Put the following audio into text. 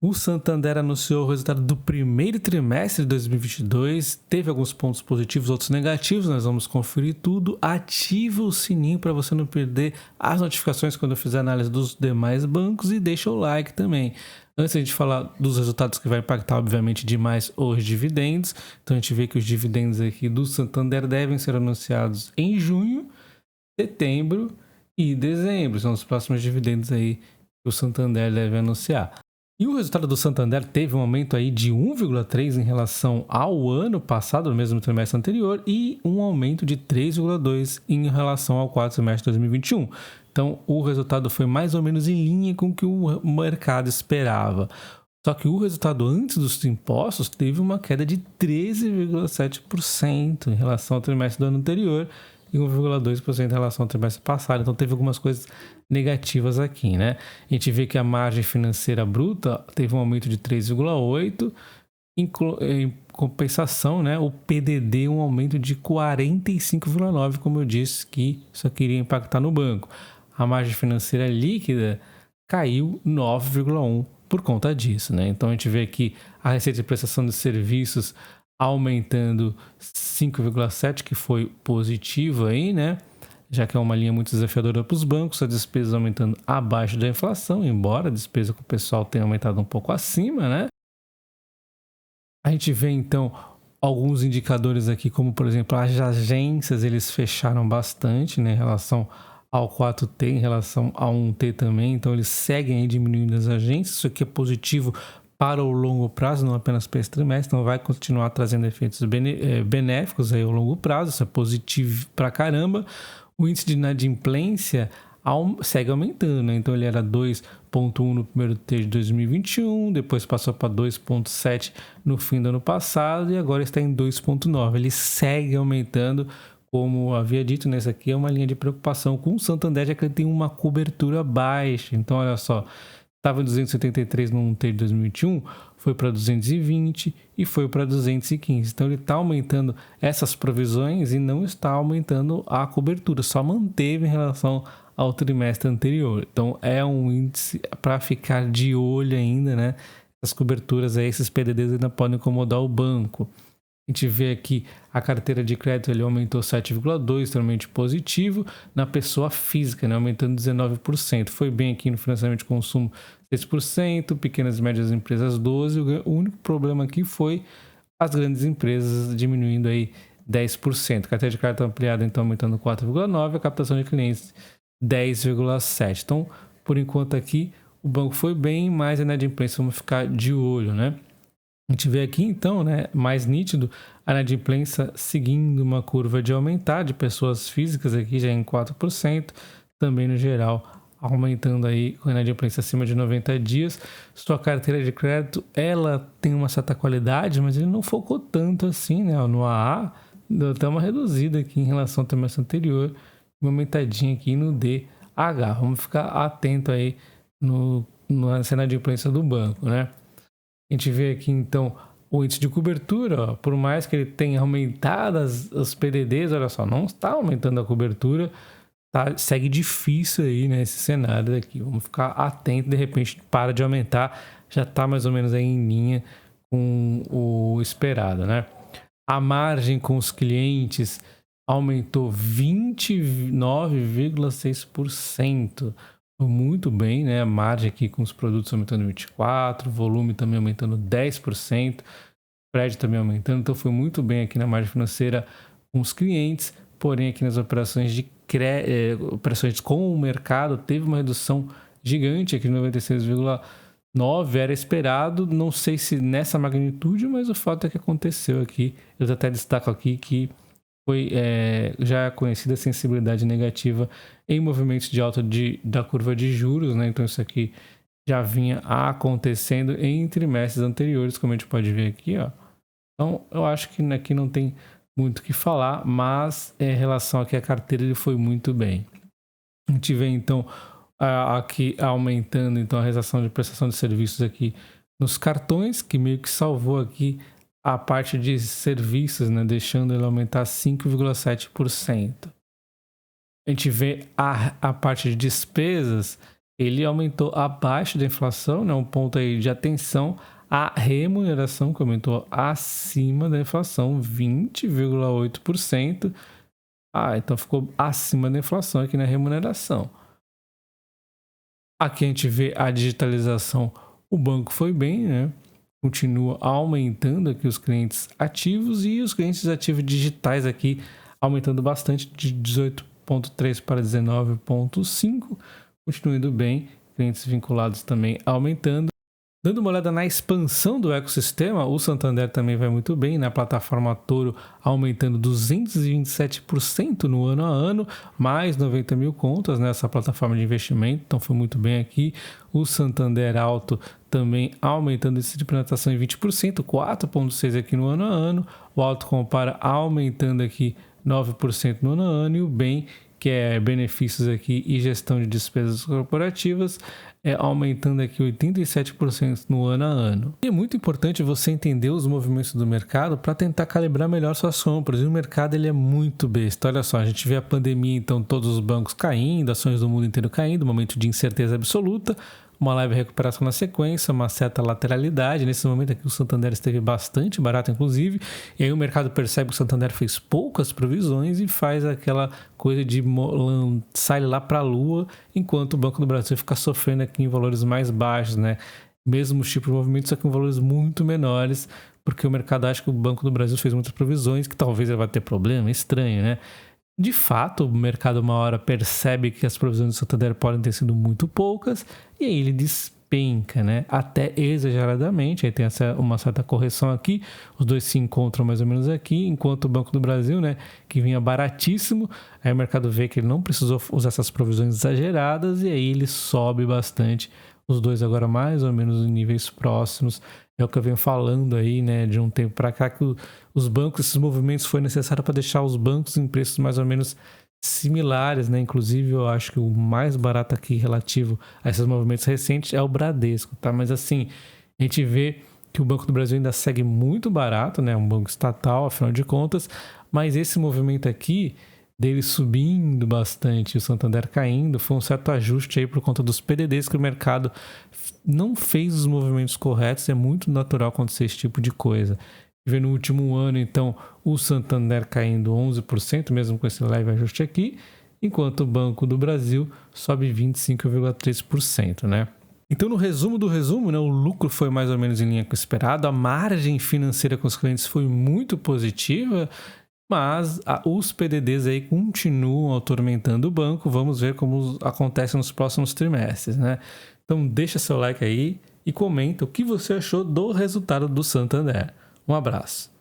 O Santander anunciou o resultado do primeiro trimestre de 2022. Teve alguns pontos positivos, outros negativos. Nós vamos conferir tudo. Ativa o sininho para você não perder as notificações quando eu fizer análise dos demais bancos e deixa o like também. Antes de a gente falar dos resultados que vai impactar, obviamente, demais os dividendos. Então a gente vê que os dividendos aqui do Santander devem ser anunciados em junho, setembro e dezembro. São os próximos dividendos aí que o Santander deve anunciar. E o resultado do Santander teve um aumento aí de 1,3 em relação ao ano passado, no mesmo trimestre anterior, e um aumento de 3,2 em relação ao quarto trimestre de 2021. Então, o resultado foi mais ou menos em linha com o que o mercado esperava. Só que o resultado antes dos impostos teve uma queda de 13,7% em relação ao trimestre do ano anterior e 1,2% em relação ao trimestre passado. Então, teve algumas coisas negativas aqui, né? A gente vê que a margem financeira bruta teve um aumento de 3,8%, em compensação, né? O PDD um aumento de 45,9%, como eu disse que isso queria impactar no banco. A margem financeira líquida caiu 9,1% por conta disso, né? Então a gente vê aqui a receita de prestação de serviços aumentando 5,7%, que foi positivo aí, né? Já que é uma linha muito desafiadora para os bancos, a despesa aumentando abaixo da inflação, embora a despesa com o pessoal tenha aumentado um pouco acima, né? A gente vê então alguns indicadores aqui, como por exemplo as agências, eles fecharam bastante, né, em relação ao 4T, em relação ao 1T também, então eles seguem aí diminuindo as agências. Isso aqui é positivo para o longo prazo, não apenas para esse trimestre, então vai continuar trazendo efeitos benéficos aí ao longo prazo. Isso é positivo pra caramba. O índice de inadimplência segue aumentando, né? Então ele era 2,1 no primeiro terço de 2021, depois passou para 2,7 no fim do ano passado e agora está em 2,9. Ele segue aumentando, como havia dito, nessa aqui é uma linha de preocupação com o Santander, já que ele tem uma cobertura baixa. Então olha só, estava em 273 no 1T de 2021, foi para 220 e foi para 215. Então ele está aumentando essas provisões e não está aumentando a cobertura, só manteve em relação ao trimestre anterior. Então é um índice para ficar de olho ainda, né? As coberturas aí, esses PDDs ainda podem incomodar o banco. A gente vê aqui a carteira de crédito, ele aumentou 7,2%, extremamente positivo. Na pessoa física, né, aumentando 19%. Foi bem aqui no financiamento de consumo, 6%, pequenas e médias empresas 12%. O único problema aqui foi as grandes empresas diminuindo aí 10%. Carteira de crédito ampliada, então, aumentando 4,9%. A captação de clientes, 10,7%. Então, por enquanto aqui, o banco foi bem, mas a inadimplência vamos ficar de olho, né? A gente vê aqui, então, né, mais nítido, a inadimplência seguindo uma curva de aumentar, de pessoas físicas aqui já em 4%, também no geral aumentando aí com a inadimplência acima de 90 dias. Sua carteira de crédito, ela tem uma certa qualidade, mas ele não focou tanto assim, né? No AA, deu até uma reduzida aqui em relação ao trimestre anterior, uma aumentadinha aqui no DH. Vamos ficar atento aí na inadimplência do banco, né? A gente vê aqui, então, o índice de cobertura, ó, por mais que ele tenha aumentado os PDDs, olha só, não está aumentando a cobertura, tá, segue difícil aí, né, esse cenário aqui. Vamos ficar atento, de repente para de aumentar, já está mais ou menos aí em linha com o esperado, né? A margem com os clientes aumentou 29,6%. Muito bem, né? A margem aqui com os produtos aumentando 24%, volume também aumentando 10%, spread também aumentando. Então foi muito bem aqui na margem financeira com os clientes, porém aqui nas operações operações com o mercado teve uma redução gigante aqui de 96,9%. Era esperado, não sei se nessa magnitude, mas o fato é que aconteceu aqui. Eu até destaco aqui que foi já conhecida a sensibilidade negativa em movimentos de alta da curva de juros, né? Então isso aqui já vinha acontecendo em trimestres anteriores, como a gente pode ver aqui, ó. Então eu acho que aqui não tem muito o que falar, mas em relação aqui à carteira ele foi muito bem. A gente vê então aqui aumentando então a realização de prestação de serviços aqui nos cartões, que meio que salvou aqui a parte de serviços, né, deixando ele aumentar 5,7%. A gente vê a parte de despesas ele aumentou abaixo da inflação, né? Um ponto aí de atenção. A remuneração que aumentou acima da inflação, 20,8%. Então ficou acima da inflação aqui na remuneração. Aqui a gente vê a digitalização, o banco foi bem, né? Continua aumentando aqui os clientes ativos e os clientes ativos digitais aqui aumentando bastante de 18,3 para 19,5, continua indo bem, clientes vinculados também aumentando. Dando uma olhada na expansão do ecossistema, o Santander também vai muito bem, na plataforma Toro aumentando 227% no ano a ano, mais 90 mil contas nessa plataforma de investimento, então foi muito bem aqui. O Santander Auto também aumentando esse de implementação em 20%, 4,6% aqui no ano a ano. O Auto Compara aumentando aqui 9% no ano a ano, e o Bem, que é benefícios aqui e gestão de despesas corporativas, aumentando aqui 87% no ano a ano. E é muito importante você entender os movimentos do mercado para tentar calibrar melhor suas compras. E o mercado ele é muito besta. Olha só, a gente vê a pandemia, então todos os bancos caindo, ações do mundo inteiro caindo, momento de incerteza absoluta, uma leve recuperação na sequência, uma certa lateralidade. Nesse momento aqui o Santander esteve bastante barato, inclusive, e aí o mercado percebe que o Santander fez poucas provisões e faz aquela coisa de sai lá para a lua, enquanto o Banco do Brasil fica sofrendo aqui em valores mais baixos, né? Mesmos tipos de movimentos, só que em valores muito menores, porque o mercado acha que o Banco do Brasil fez muitas provisões, que talvez ele vai ter problema, estranho, né? De fato, o mercado uma hora percebe que as provisões do Santander podem ter sido muito poucas e aí ele despenca, né? Até exageradamente, aí tem uma certa correção aqui, os dois se encontram mais ou menos aqui, enquanto o Banco do Brasil, né, que vinha baratíssimo, aí o mercado vê que ele não precisou usar essas provisões exageradas e aí ele sobe bastante, os dois agora mais ou menos em níveis próximos. É o que eu venho falando aí, né, de um tempo para cá, que os bancos, esses movimentos foi necessário para deixar os bancos em preços mais ou menos similares, né? Inclusive, eu acho que o mais barato aqui relativo a esses movimentos recentes é o Bradesco, tá? Mas assim, a gente vê que o Banco do Brasil ainda segue muito barato, né? Um banco estatal, afinal de contas, mas esse movimento aqui dele subindo bastante e o Santander caindo, foi um certo ajuste aí por conta dos PDDs que o mercado não fez os movimentos corretos. É muito natural acontecer esse tipo de coisa. Vê no último ano, então, o Santander caindo 11%, mesmo com esse leve ajuste aqui, enquanto o Banco do Brasil sobe 25,3%, né? Então, no resumo do resumo, né, o lucro foi mais ou menos em linha com o esperado, a margem financeira com os clientes foi muito positiva, mas os PDDs aí continuam atormentando o banco. Vamos ver como acontece nos próximos trimestres, né? Então deixa seu like aí e comenta o que você achou do resultado do Santander. Um abraço.